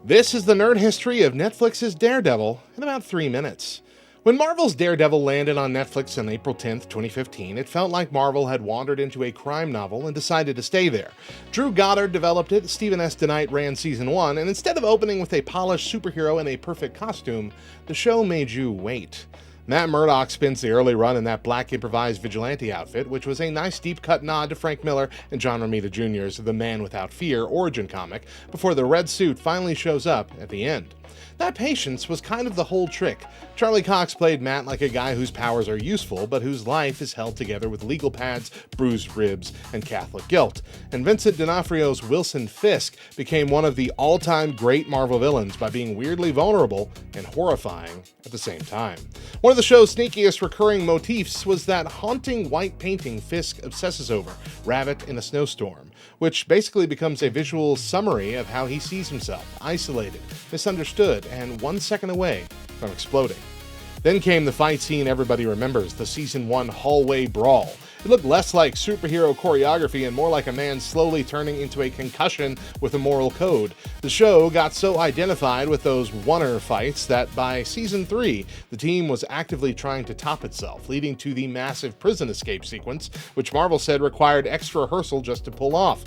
This is the nerd history of Netflix's Daredevil in about 3 minutes. When Marvel's Daredevil landed on Netflix on April 10th, 2015, it felt like Marvel had wandered into a crime novel and decided to stay there. Drew Goddard developed it, Stephen S. DeKnight ran Season 1, and instead of opening with a polished superhero in a perfect costume, the show made you wait. Matt Murdock spends the early run in that black improvised vigilante outfit, which was a nice deep-cut nod to Frank Miller and John Romita Jr.'s The Man Without Fear origin comic, before the red suit finally shows up at the end. That patience was kind of the whole trick. Charlie Cox played Matt like a guy whose powers are useful, but whose life is held together with legal pads, bruised ribs, and Catholic guilt. And Vincent D'Onofrio's Wilson Fisk became one of the all-time great Marvel villains by being weirdly vulnerable and horrifying at the same time. One of the show's sneakiest recurring motifs was that haunting white painting Fisk obsesses over, Rabbit in a Snowstorm, which basically becomes a visual summary of how he sees himself, isolated, misunderstood, and 1 second away from exploding. Then came the fight scene everybody remembers, the Season 1 hallway brawl. It looked less like superhero choreography and more like a man slowly turning into a concussion with a moral code. The show got so identified with those oneer fights that by Season 3, the team was actively trying to top itself, leading to the massive prison escape sequence, which Marvel said required extra rehearsal just to pull off.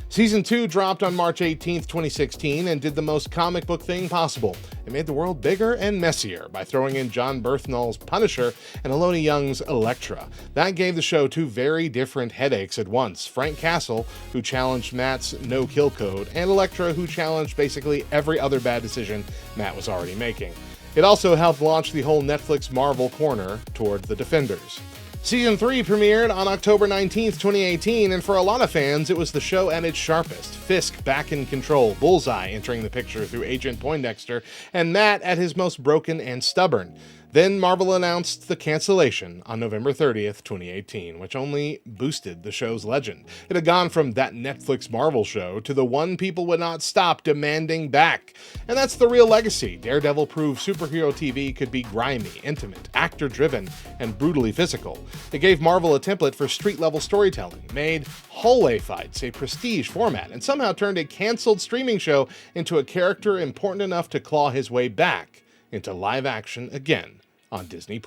Season 2 dropped on March 18th, 2016, and did the most comic book thing possible. It made the world bigger and messier by throwing in John Berthnall's Punisher and Aloni Young's Elektra. That gave the show two very different headaches at once. Frank Castle, who challenged Matt's no-kill code, and Elektra, who challenged basically every other bad decision Matt was already making. It also helped launch the whole Netflix Marvel corner toward the Defenders. Season 3 premiered on October 19th, 2018, and for a lot of fans, it was the show at its sharpest. Fisk back in control, Bullseye entering the picture through Agent Poindexter, and Matt at his most broken and stubborn. Then Marvel announced the cancellation on November 30th, 2018, which only boosted the show's legend. It had gone from that Netflix Marvel show to the one people would not stop demanding back. And that's the real legacy. Daredevil proved superhero TV could be grimy, intimate, actor-driven, and brutally physical. It gave Marvel a template for street-level storytelling, made hallway fights a prestige format, and somehow turned a canceled streaming show into a character important enough to claw his way back into live action again on Disney+.